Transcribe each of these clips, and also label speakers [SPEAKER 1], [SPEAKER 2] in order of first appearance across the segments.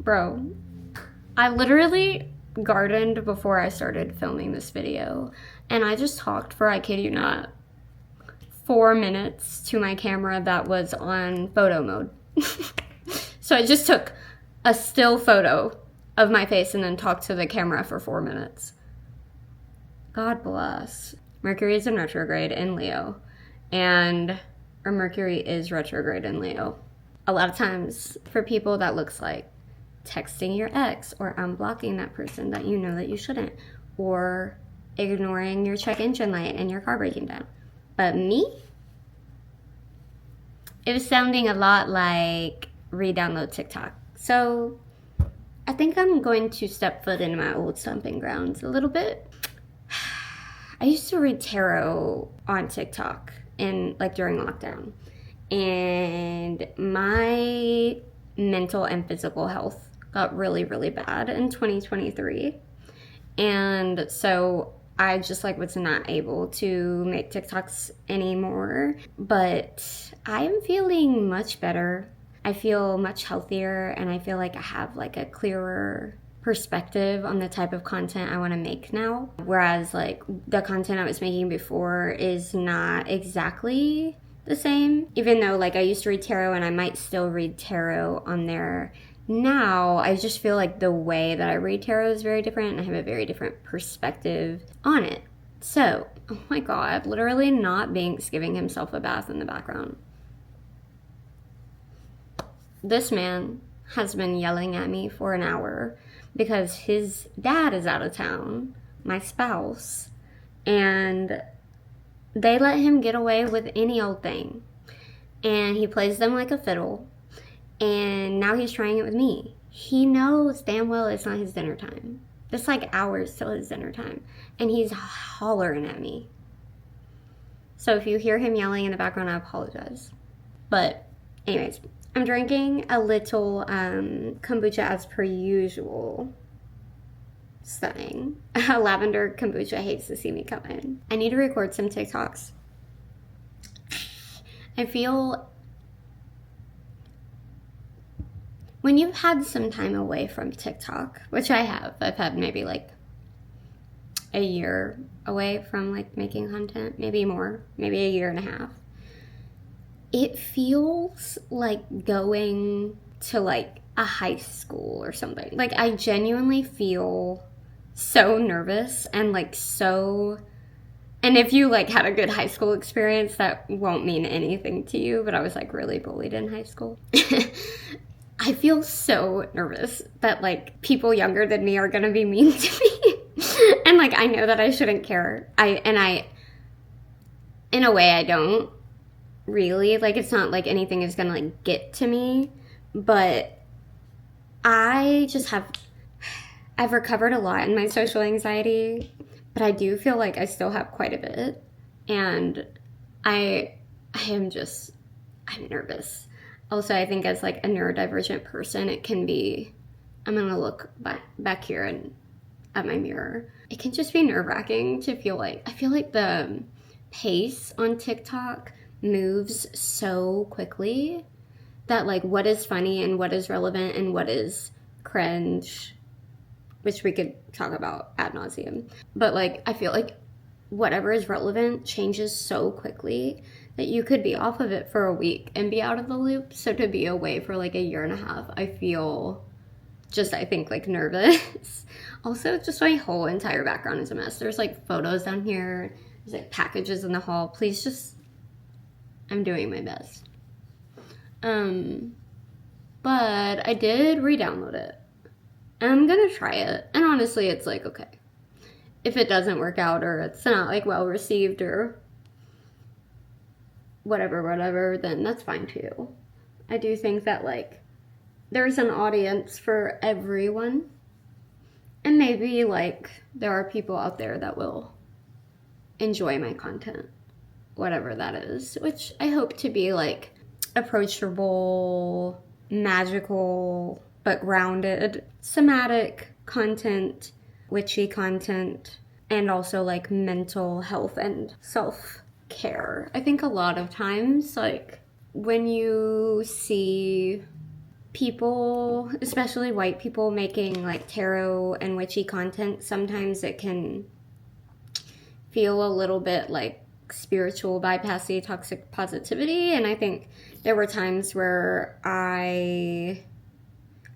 [SPEAKER 1] Bro, I literally gardened before I started filming this video, and I just talked for, I kid you not, 4 minutes to my camera that was on photo mode. So I just took a still photo of my face and then talked to the camera for 4 minutes. God bless. Mercury is in retrograde in Leo, or Mercury is retrograde in Leo. A lot of times for people that looks like texting your ex or unblocking that person that you know that you shouldn't, or ignoring your check engine light and your car breaking down. But me, it was sounding a lot like re-download TikTok. So I think I'm going to step foot into my old stomping grounds a little bit. I used to read tarot on TikTok during lockdown, and my mental and physical health got really, really bad in 2023. And so I just was not able to make TikToks anymore, but I am feeling much better. I feel much healthier, and I feel like I have a clearer perspective on the type of content I want to make now. Whereas the content I was making before is not exactly the same. Even though I used to read tarot, and I might still read tarot on there now, I just feel like the way that I read tarot is very different, and I have a very different perspective on it. So, oh my god, literally not Banks giving himself a bath in the background. This man has been yelling at me for an hour because his dad is out of town, my spouse, and they let him get away with any old thing. And he plays them like a fiddle. And now he's trying it with me. He knows damn well it's not his dinner time. It's hours till his dinner time. And he's hollering at me. So if you hear him yelling in the background, I apologize. But anyways, I'm drinking a little kombucha as per usual. Stunning. Lavender kombucha hates to see me come in. I need to record some TikToks. I feel when you've had some time away from TikTok, which I have, I've had maybe a year away from making content, maybe more, maybe a year and a half. It feels like going to a high school or something. I genuinely feel so nervous and and if you had a good high school experience, that won't mean anything to you, but I was really bullied in high school. I feel so nervous that people younger than me are gonna be mean to me. And I know that I shouldn't care. I in a way I don't really, it's not anything is gonna get to me, but I just I've recovered a lot in my social anxiety, but I do feel like I still have quite a bit, and I'm nervous. Also, I think as a neurodivergent person, it can be, I'm gonna look back here and at my mirror, it can just be nerve-wracking to feel I feel the pace on TikTok moves so quickly that what is funny and what is relevant and what is cringe, which we could talk about ad nauseum, but I feel whatever is relevant changes so quickly that you could be off of it for a week and be out of the loop. So to be away for a year and a half, I feel I think nervous. Also, just my whole entire background is a mess. There's photos down here, there's packages in the hall. Please just, I'm doing my best. But I did re-download it, and I'm gonna try it. And honestly, it's okay, if it doesn't work out or it's not well received or whatever, then that's fine too. I do think that there's an audience for everyone, and maybe there are people out there that will enjoy my content, whatever that is, which I hope to be approachable, magical, but grounded, somatic content, witchy content, and also mental health and self-care. I think a lot of times when you see people, especially white people, making like tarot and witchy content, sometimes it can feel a little bit like spiritual bypassy toxic positivity. And I think there were times where I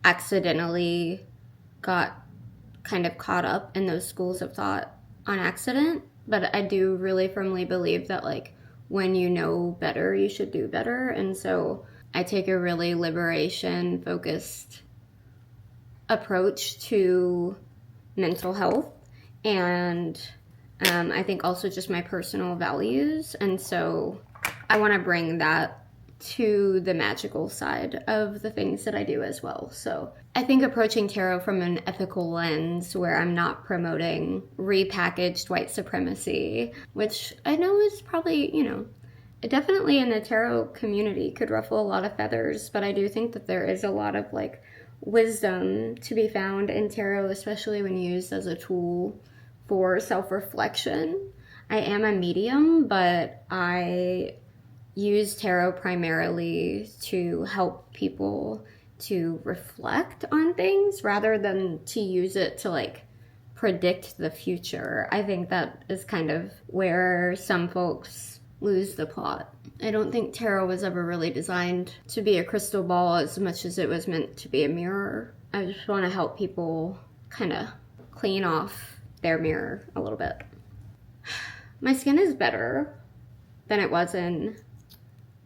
[SPEAKER 1] accidentally got kind of caught up in those schools of thought on accident. But I do really firmly believe that like when you know better, you should do better. And so I take a really liberation focused approach to mental health, and I think also just my personal values. And so I want to bring that to the magical side of the things that I do as well. So I think approaching tarot from an ethical lens where I'm not promoting repackaged white supremacy, which I know is probably, you know, definitely in the tarot community could ruffle a lot of feathers, but I do think that there is a lot of like wisdom to be found in tarot, especially when used as a tool for self-reflection. I am a medium, but I use tarot primarily to help people to reflect on things rather than to use it to like predict the future. I think that is kind of where some folks lose the plot. I don't think tarot was ever really designed to be a crystal ball as much as it was meant to be a mirror. I just want to help people kind of clean off their mirror a little bit. My skin is better than it was in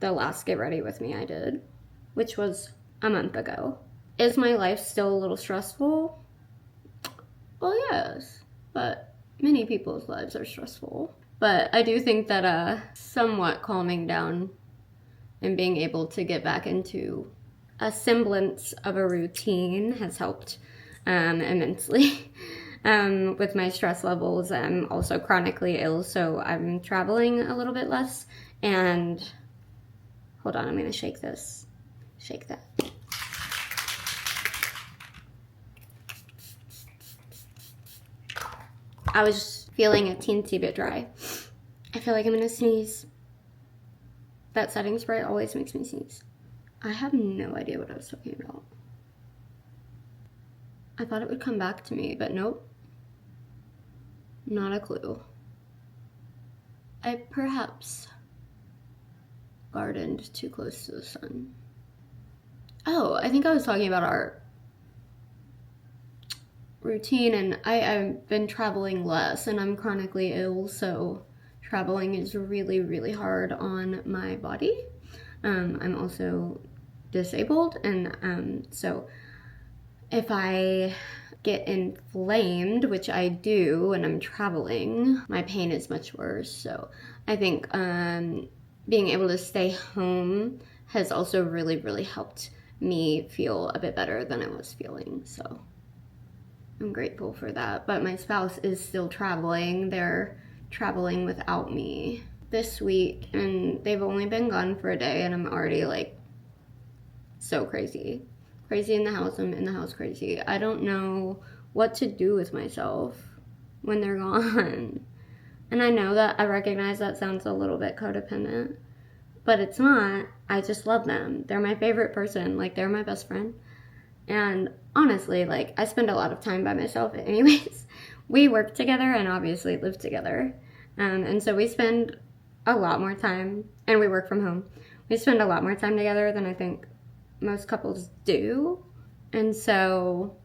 [SPEAKER 1] the last Get Ready With Me I did, which was a month ago. Is my life still a little stressful? Well, yes, but many people's lives are stressful. But I do think that somewhat calming down and being able to get back into a semblance of a routine has helped immensely with my stress levels. I'm also chronically ill, so I'm traveling a little bit less. And hold on, I'm gonna shake this. Shake that. I was feeling a teensy bit dry. I feel like I'm gonna sneeze. That setting spray always makes me sneeze. I have no idea what I was talking about. I thought it would come back to me, but nope. Not a clue. I perhaps gardened too close to the sun. Oh, I think I was talking about our routine, and I've been traveling less, and I'm chronically ill, so traveling is really, really hard on my body. I'm also disabled, and so if I get inflamed, which I do when I'm traveling, my pain is much worse. So I think being able to stay home has also really, really helped me feel a bit better than I was feeling. So I'm grateful for that. But my spouse is still traveling. They're traveling without me this week, and they've only been gone for a day, and I'm already like so crazy in the house. I'm in the house crazy. I don't know what to do with myself when they're gone. And I know that I recognize that sounds a little bit codependent, but it's not. I just love them. They're my favorite person. Like, they're my best friend. And honestly, like, I spend a lot of time by myself anyways. We work together and obviously live together. And so we spend a lot more time, and we work from home. We spend a lot more time together than I think most couples do. And so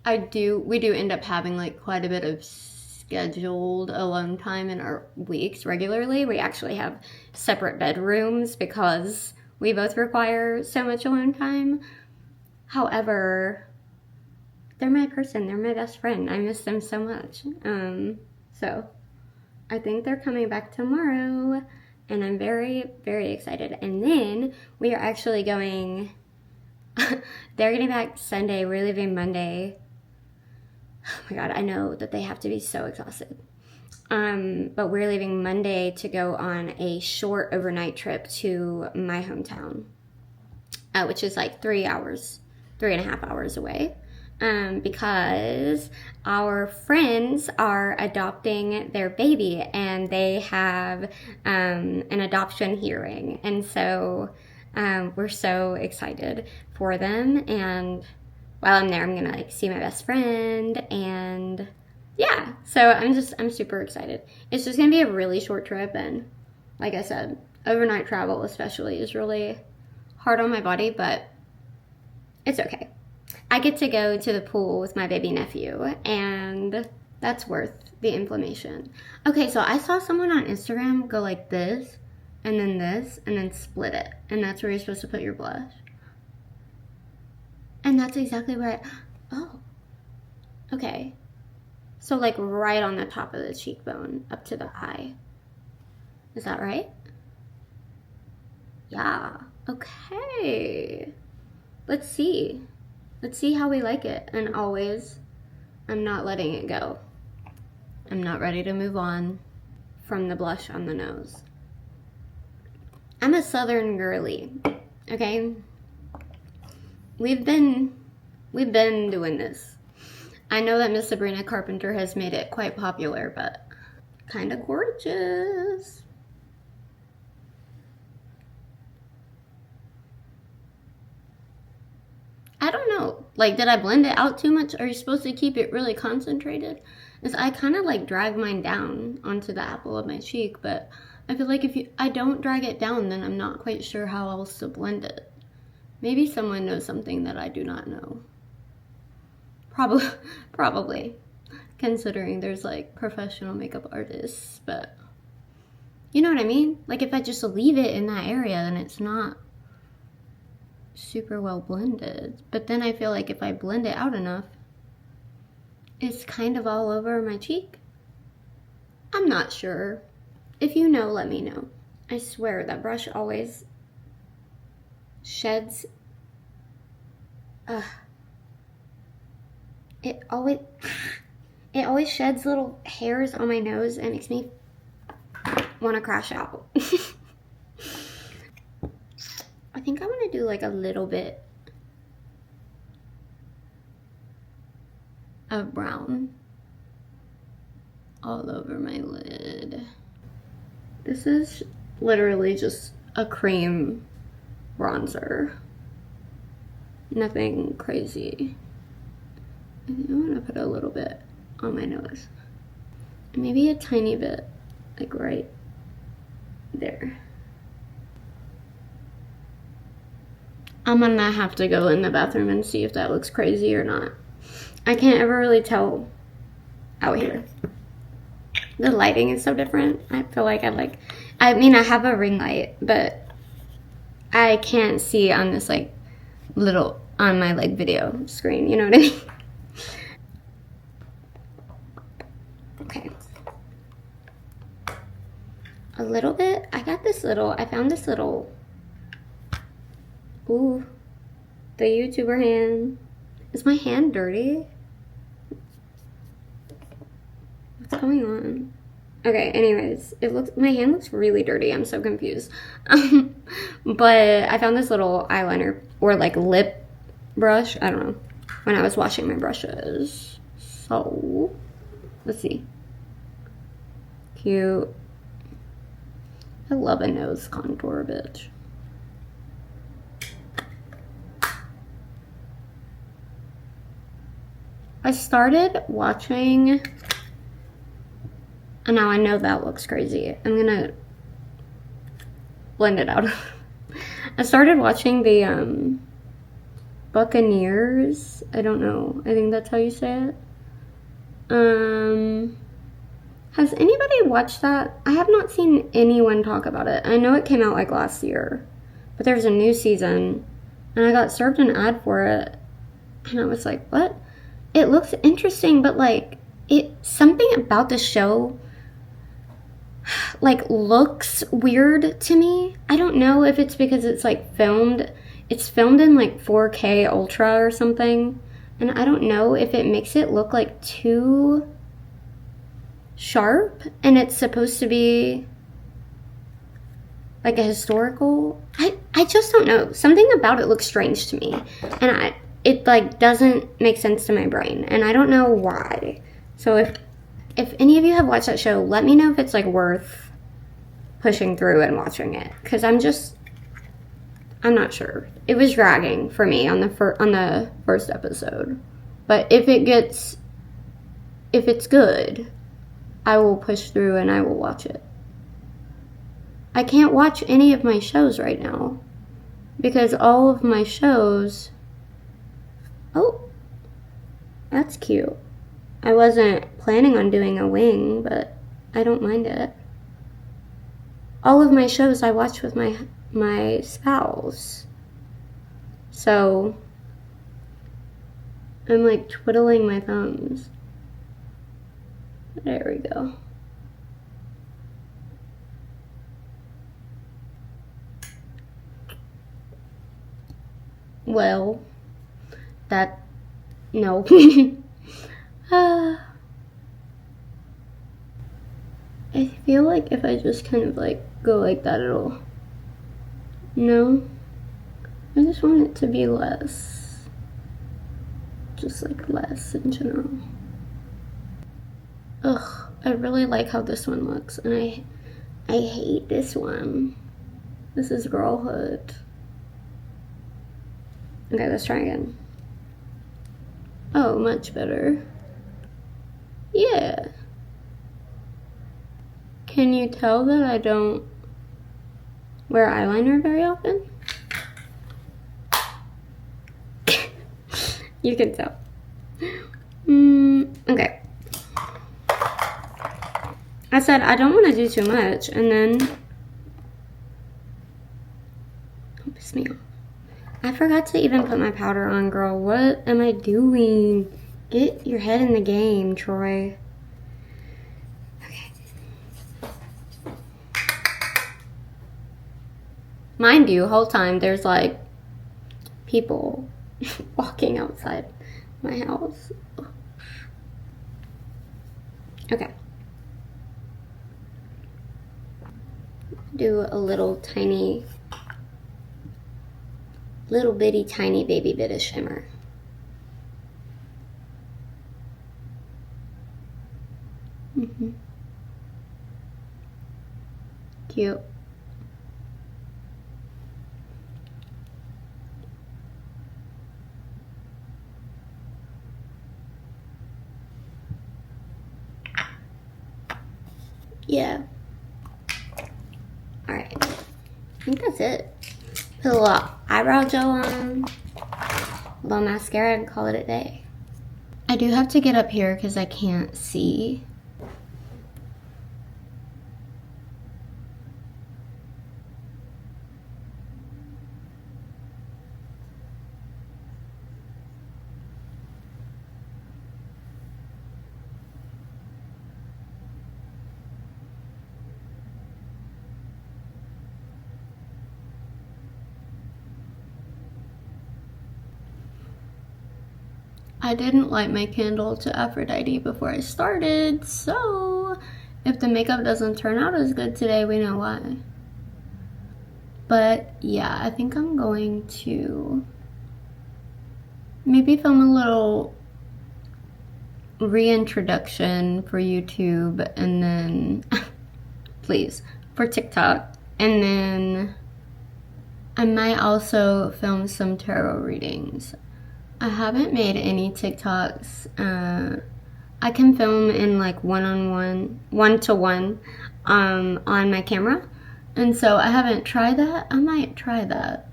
[SPEAKER 1] we do end up having like quite a bit of scheduled alone time in our weeks regularly. We actually have separate bedrooms because we both require so much alone time. However, they're my person. They're my best friend. I miss them so much. So I think they're coming back tomorrow, and I'm very, very excited. And then we are actually going, they're getting back Sunday. We're leaving Monday. Oh my God, I know that they have to be so exhausted. But we're leaving Monday to go on a short overnight trip to my hometown, which is like 3.5 hours away. Because our friends are adopting their baby, and they have an adoption hearing. And so We're so excited for them, and while I'm there, I'm gonna like see my best friend, and yeah, so I'm super excited. It's just gonna be a really short trip, and like I said, overnight travel especially is really hard on my body, but it's okay. I get to go to the pool with my baby nephew, and that's worth the inflammation. Okay, so I saw someone on Instagram go like this, and then split it. And that's where you're supposed to put your blush. And that's exactly where oh, okay. So like right on the top of the cheekbone, up to the eye. Is that right? Yeah, okay. Let's see. Let's see how we like it. And always, I'm not letting it go. I'm not ready to move on from the blush on the nose. I'm a Southern girly, okay? We've been doing this. I know that Miss Sabrina Carpenter has made it quite popular, but kind of gorgeous. I don't know, like, did I blend it out too much? Are you supposed to keep it really concentrated? Is I kind of like drag mine down onto the apple of my cheek, but I feel like if I don't drag it down, then I'm not quite sure how else to blend it. Maybe someone knows something that I do not know. Probably, considering there's like professional makeup artists, but you know what I mean? Like if I just leave it in that area, then it's not super well blended. But then I feel like if I blend it out enough, it's kind of all over my cheek. I'm not sure. If you know, let me know. I swear that brush always sheds. It always sheds little hairs on my nose and makes me want to crash out. I think I'm gonna do like a little bit of brown all over my lid. This is literally just a cream bronzer. Nothing crazy. I think I'm gonna put a little bit on my nose. Maybe a tiny bit, like right there. I'm gonna have to go in the bathroom and see if that looks crazy or not. I can't ever really tell out here. The lighting is so different. I feel like I mean, I have a ring light, but I can't see on this like little, on my like video screen, you know what I mean? Okay. A little bit. I found this little, ooh, the YouTuber hand. Is my hand dirty? What's going on? Okay, anyways, my hand looks really dirty. I'm so confused. But I found this little eyeliner or like lip brush, I don't know, when I was washing my brushes. So, let's see. Cute. I love a nose contour, bitch. I started watching, and now I know that looks crazy. I'm gonna blend it out. I started watching the Buccaneers. I don't know. I think that's how you say it. Has anybody watched that? I have not seen anyone talk about it. I know it came out like last year, but there's a new season, and I got served an ad for it, and I was like, what? It looks interesting, but like something about the show like looks weird to me. I don't know if it's because it's filmed in like 4K Ultra or something, and I don't know if it makes it look like too sharp, and it's supposed to be like a historical. I just don't know. Something about it looks strange to me, and it like doesn't make sense to my brain, and I don't know why. So if any of you have watched that show, let me know if it's like worth pushing through and watching it, because I'm just I'm not sure. It was dragging for me on the first episode. But if it's good, I will push through and I will watch it. I can't watch any of my shows right now because all of my shows... Oh, that's cute. I wasn't planning on doing a wing, but I don't mind it. All of my shows I watch with my spouse. So I'm like twiddling my thumbs. There we go. Well, no. I feel like if I just kind of like go like that, it'll... No. I just want it to be less. Just like less in general. Ugh, I really like how this one looks, and I hate this one. This is girlhood. Okay, let's try again. Oh, much better. Yeah. Can you tell that I don't wear eyeliner very often? You can tell. Okay. I said I don't want to do too much, and then... Don't piss me off. I forgot to even put my powder on, girl. What am I doing? Get your head in the game, Troy. Okay. Mind you, whole time there's like people walking outside my house. Okay. Do a little bitty tiny baby bit of shimmer. Cute. Yeah. Alright. I think that's it. Put a little eyebrow gel on, a little mascara, and call it a day. I do have to get up here because I can't see. I didn't light my candle to Aphrodite before I started, so if the makeup doesn't turn out as good today, we know why. But yeah, I think I'm going to maybe film a little reintroduction for YouTube, and then please, for TikTok, and then I might also film some tarot readings. I haven't made any TikToks. I can film in like one-to-one on my camera, and so I haven't tried that. I might try that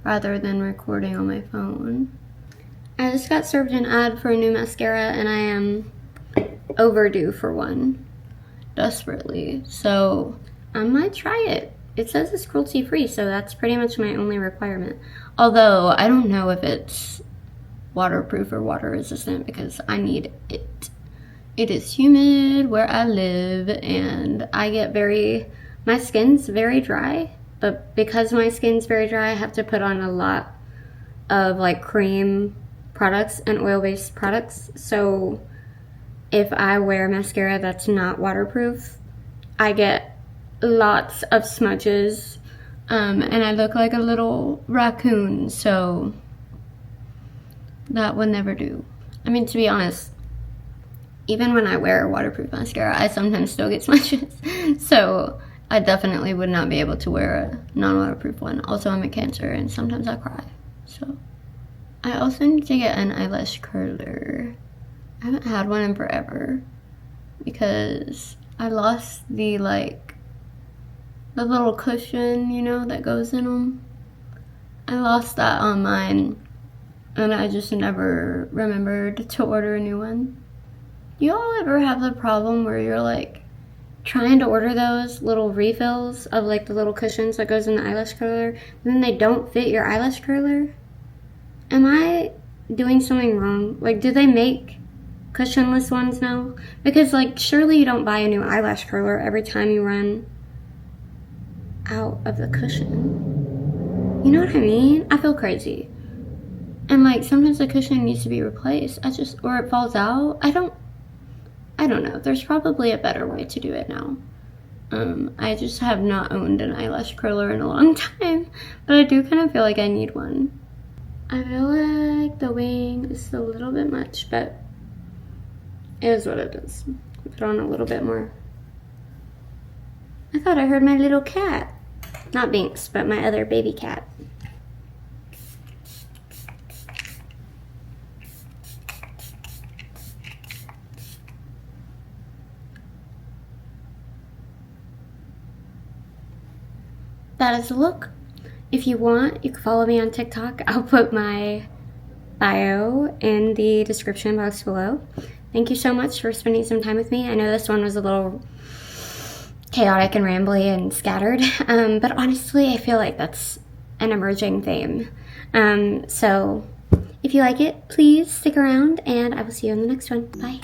[SPEAKER 1] rather than recording on my phone. I just got served an ad for a new mascara, and I am overdue for one desperately, so I might try it. It says it's cruelty free, so that's pretty much my only requirement, although I don't know if it's waterproof or water resistant because I need it. It is humid where I live, and I get my skin's very dry, but because my skin's very dry, I have to put on a lot of like cream products and oil-based products. So if I wear mascara that's not waterproof, I get lots of smudges, and I look like a little raccoon, so that would never do. I mean, to be honest, even when I wear waterproof mascara, I sometimes still get smudges. So I definitely would not be able to wear a non-waterproof one. Also, I'm a Cancer and sometimes I cry. So, I also need to get an eyelash curler. I haven't had one in forever because I lost the little cushion, you know, that goes in them. I lost that on mine and I just never remembered to order a new one. Do y'all ever have the problem where you're like trying to order those little refills of like the little cushions that goes in the eyelash curler, and then they don't fit your eyelash curler? Am I doing something wrong? Like, do they make cushionless ones now? Because like, surely you don't buy a new eyelash curler every time you run out of the cushion. You know what I mean? I feel crazy. And like, sometimes the cushion needs to be replaced. Or it falls out. I don't know. There's probably a better way to do it now. I just have not owned an eyelash curler in a long time, but I do kind of feel like I need one. I feel like the wing is a little bit much, but it is what it is. Put on a little bit more. I thought I heard my little cat. Not Binks, but my other baby cat. That is the look. If you want, you can follow me on TikTok. I'll put my bio in the description box below. Thank you so much for spending some time with me. I know this one was a little chaotic and rambly and scattered, but honestly, I feel like that's an emerging theme. So if you like it, please stick around and I will see you in the next one. Bye.